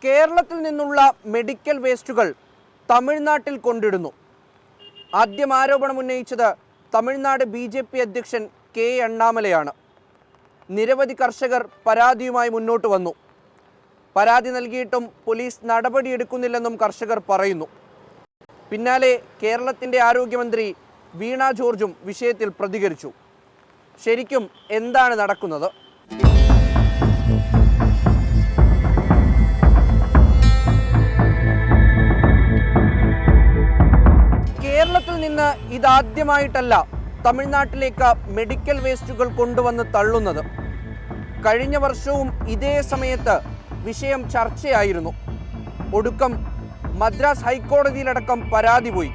കേരളത്തിൽ നിന്നുള്ള മെഡിക്കൽ വേസ്റ്റുകൾ തമിഴ്നാട്ടിൽ കൊണ്ടിടുന്നു. ആദ്യം ആരോപണം ഉന്നയിച്ചത് തമിഴ്നാട് BJP അധ്യക്ഷൻ K. അണ്ണാമലയാണ്. നിരവധി കർഷകർ പരാതിയുമായി മുന്നോട്ട് വന്നു. പരാതി നൽകിയിട്ടും പോലീസ് നടപടിയെടുക്കുന്നില്ലെന്നും കർഷകർ പറയുന്നു. പിന്നാലെ കേരളത്തിൻ്റെ ആരോഗ്യമന്ത്രി വീണ ജോർജും വിഷയത്തിൽ പ്രതികരിച്ചു. ശരിക്കും എന്താണ് നടക്കുന്നത്? കേരളത്തിൽ നിന്ന് ഇതാദ്യമായിട്ടല്ല തമിഴ്നാട്ടിലേക്ക് മെഡിക്കൽ വേസ്റ്റുകൾ കൊണ്ടുവന്ന് തള്ളുന്നത്. കഴിഞ്ഞ വർഷവും ഇതേ സമയത്ത് വിഷയം ചർച്ചയായിരുന്നു. ഒടുക്കം മദ്രാസ് ഹൈക്കോടതിയിലടക്കം പരാതി പോയി.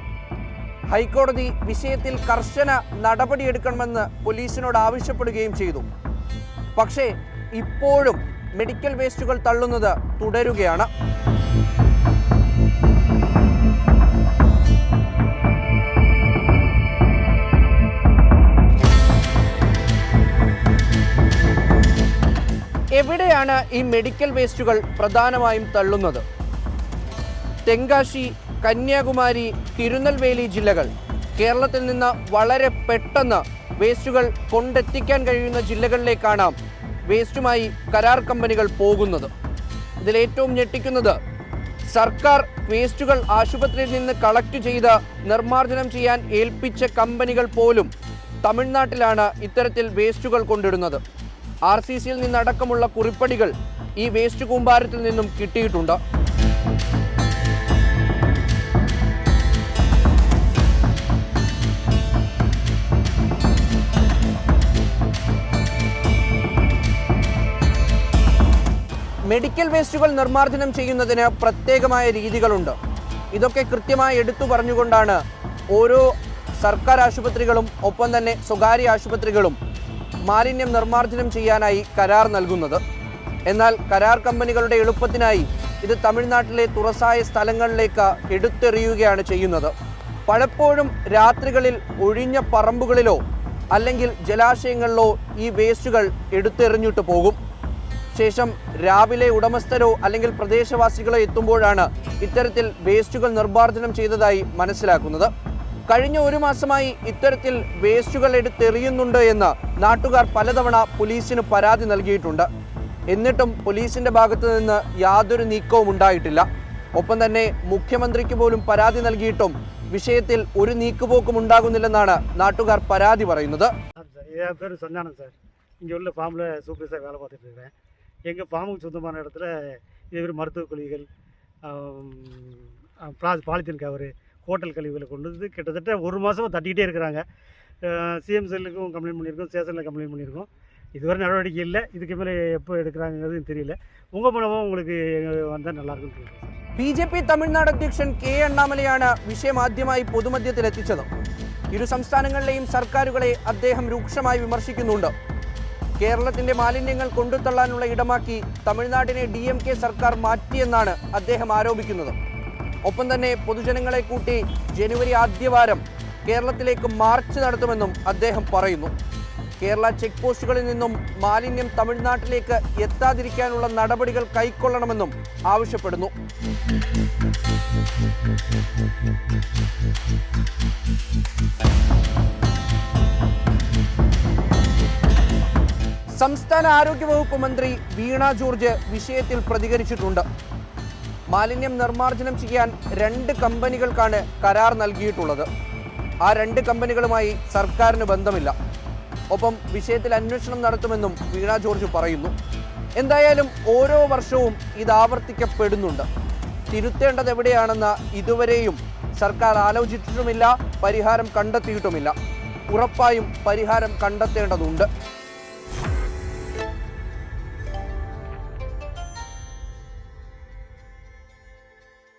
ഹൈക്കോടതി വിഷയത്തിൽ കർശന നടപടിയെടുക്കണമെന്ന് പോലീസിനോട് ആവശ്യപ്പെടുകയും ചെയ്തു. പക്ഷേ ഇപ്പോഴും മെഡിക്കൽ വേസ്റ്റുകൾ തള്ളുന്നത് തുടരുകയാണ്. എവിടെയാണ് ഈ മെഡിക്കൽ വേസ്റ്റുകൾ പ്രധാനമായും തള്ളുന്നത്? തെങ്കാശി, കന്യാകുമാരി, തിരുനെൽവേലി ജില്ലകൾ കേരളത്തിൽ നിന്ന് വളരെ പെട്ടെന്ന് വേസ്റ്റുകൾ കൊണ്ടെത്തിക്കാൻ കഴിയുന്ന ജില്ലകളിലേക്കാണ് വേസ്റ്റുമായി കരാർ കമ്പനികൾ പോകുന്നത്. ഇതിലേറ്റവും ഞെട്ടിക്കുന്നത് സർക്കാർ വേസ്റ്റുകൾ ആശുപത്രിയിൽ നിന്ന് കളക്ട് ചെയ്ത് നിർമ്മാർജ്ജനം ചെയ്യാൻ ഏൽപ്പിച്ച കമ്പനികൾ പോലും തമിഴ്നാട്ടിലാണ് ഇത്തരത്തിൽ വേസ്റ്റുകൾ കൊണ്ടിടുന്നത്. RCCയിൽ നിന്നടക്കമുള്ള കുറിപ്പടികൾ ഈ വേസ്റ്റ് കൂമ്പാരത്തിൽ നിന്നും കിട്ടിയിട്ടുണ്ട്. മെഡിക്കൽ വേസ്റ്റുകൾ നിർമ്മാർജ്ജനം ചെയ്യുന്നതിന് പ്രത്യേകമായ രീതികളുണ്ട്. ഇതൊക്കെ കൃത്യമായി എടുത്തു പറഞ്ഞുകൊണ്ടാണ് ഓരോ സർക്കാർ ആശുപത്രികളും ഒപ്പം തന്നെ സ്വകാര്യ ആശുപത്രികളും മാലിന്യം നിർമ്മാർജ്ജനം ചെയ്യാനായി കരാർ നൽകുന്നത്. എന്നാൽ കരാർ കമ്പനികളുടെ എളുപ്പത്തിനായി ഇത് തമിഴ്നാട്ടിലെ തുറസായ സ്ഥലങ്ങളിലേക്ക് എടുത്തെറിയുകയാണ് ചെയ്യുന്നത്. പലപ്പോഴും രാത്രികളിൽ ഒഴിഞ്ഞ പറമ്പുകളിലോ അല്ലെങ്കിൽ ജലാശയങ്ങളിലോ ഈ വേസ്റ്റുകൾ എടുത്തെറിഞ്ഞിട്ട് പോകും. ശേഷം രാവിലെ ഉടമസ്ഥരോ അല്ലെങ്കിൽ പ്രദേശവാസികളോ എത്തുമ്പോഴാണ് ഇത്തരത്തിൽ വേസ്റ്റുകൾ നിർമ്മാർജ്ജനം ചെയ്തതായി മനസ്സിലാക്കുന്നത്. കഴിഞ്ഞ ഒരു മാസമായി ഇത്തരത്തിൽ വേസ്റ്റുകൾ എടുത്തെറിയുന്നുണ്ട് എന്ന് നാട്ടുകാർ പലതവണ പോലീസിന് പരാതി നൽകിയിട്ടുണ്ട്. എന്നിട്ടും പോലീസിന്റെ ഭാഗത്തു നിന്ന് യാതൊരു നീക്കവും ഉണ്ടായിട്ടില്ല. ഒപ്പം തന്നെ മുഖ്യമന്ത്രിക്ക് പോലും പരാതി നൽകിയിട്ടും വിഷയത്തിൽ ഒരു നീക്കുപോക്കും ഉണ്ടാകുന്നില്ലെന്നാണ് നാട്ടുകാർ പരാതി പറയുന്നത്. என் பேர் சந்தானம் சார். இங்கே உள்ள ஃபார்மில் சூப்பர்வைசராக வேலை பார்த்துட்டு இருக்கிறேன். எங்கள் ஃபார்முக்கு சொந்தமான இடத்துல இதே மருத்துவ கழிவுகள், பாலித்தீன் கவரு, ஹோட்டல் கழிவுகளை கொண்டு வந்து கிட்டத்தட்ட ஒரு மாதமாக தட்டிக்கிட்டே இருக்கிறாங்க. CM செல்லுக்கும் கம்ப்ளைண்ட் பண்ணியிருக்கோம், ஸ்டேஷனில் கம்ப்ளைண்ட் பண்ணியிருக்கோம். இதுவரை நடவடிக்கை இல்லை. இதுக்கு மேலே எப்போ எடுக்கிறாங்கிறது தெரியல. உங்கள் மூலமாக உங்களுக்கு வந்தால் നല്ലതായിരിക്കും சொல்கிறேன். BJP തമിഴ്നാട് അധ്യക്ഷൻ K. അണ്ണാമലയാണ് വിഷയം ആദ്യമായി പൊതുമധ്യത്തിലെത്തിച്ചത്. ഇരു സംസ്ഥാനങ്ങളിലെയും സർക്കാരുകളെ അദ്ദേഹം രൂക്ഷമായി വിമർശിക്കുന്നുണ്ട്. കേരളത്തിന്റെ മാലിന്യങ്ങൾ കൊണ്ടുതള്ളാനുള്ള ഇടമാക്കി തമിഴ്നാടിനെ DMK സർക്കാർ മാറ്റിയെന്നാണ് അദ്ദേഹം ആരോപിക്കുന്നത്. ഒപ്പം തന്നെ പൊതുജനങ്ങളെ കൂട്ടി ജനുവരി ആദ്യവാരം കേരളത്തിലേക്ക് മാർച്ച് നടത്തുമെന്നും അദ്ദേഹം പറയുന്നു. കേരള ചെക്ക് പോസ്റ്റുകളിൽ നിന്നും മാലിന്യം തമിഴ്നാട്ടിലേക്ക് എത്താതിരിക്കാനുള്ള നടപടികൾ കൈക്കൊള്ളണമെന്നും ആവശ്യപ്പെടുന്നു. സംസ്ഥാന ആരോഗ്യവകുപ്പ് മന്ത്രി വീണ ജോർജ് വിഷയത്തിൽ പ്രതികരിച്ചിട്ടുണ്ട്. മാലിന്യം നിർമ്മാർജ്ജനം ചെയ്യാൻ 2 കമ്പനികൾക്കാണ് കരാർ നൽകിയിട്ടുള്ളത്. ആ 2 കമ്പനികളുമായി സർക്കാരിന് ബന്ധമില്ല. ഒപ്പം വിഷയത്തിൽ അന്വേഷണം നടത്തുമെന്നും വീണ ജോർജ് പറയുന്നു. എന്തായാലും ഓരോ വർഷവും ഇത് ആവർത്തിക്കപ്പെടുന്നുണ്ട്. തിരുത്തേണ്ടത് എവിടെയാണെന്ന് ഇതുവരെയും സർക്കാർ ആലോചിച്ചിട്ടുമില്ല, പരിഹാരം കണ്ടെത്തിയിട്ടുമില്ല. ഉറപ്പായും പരിഹാരം കണ്ടെത്തേണ്ടതുണ്ട്.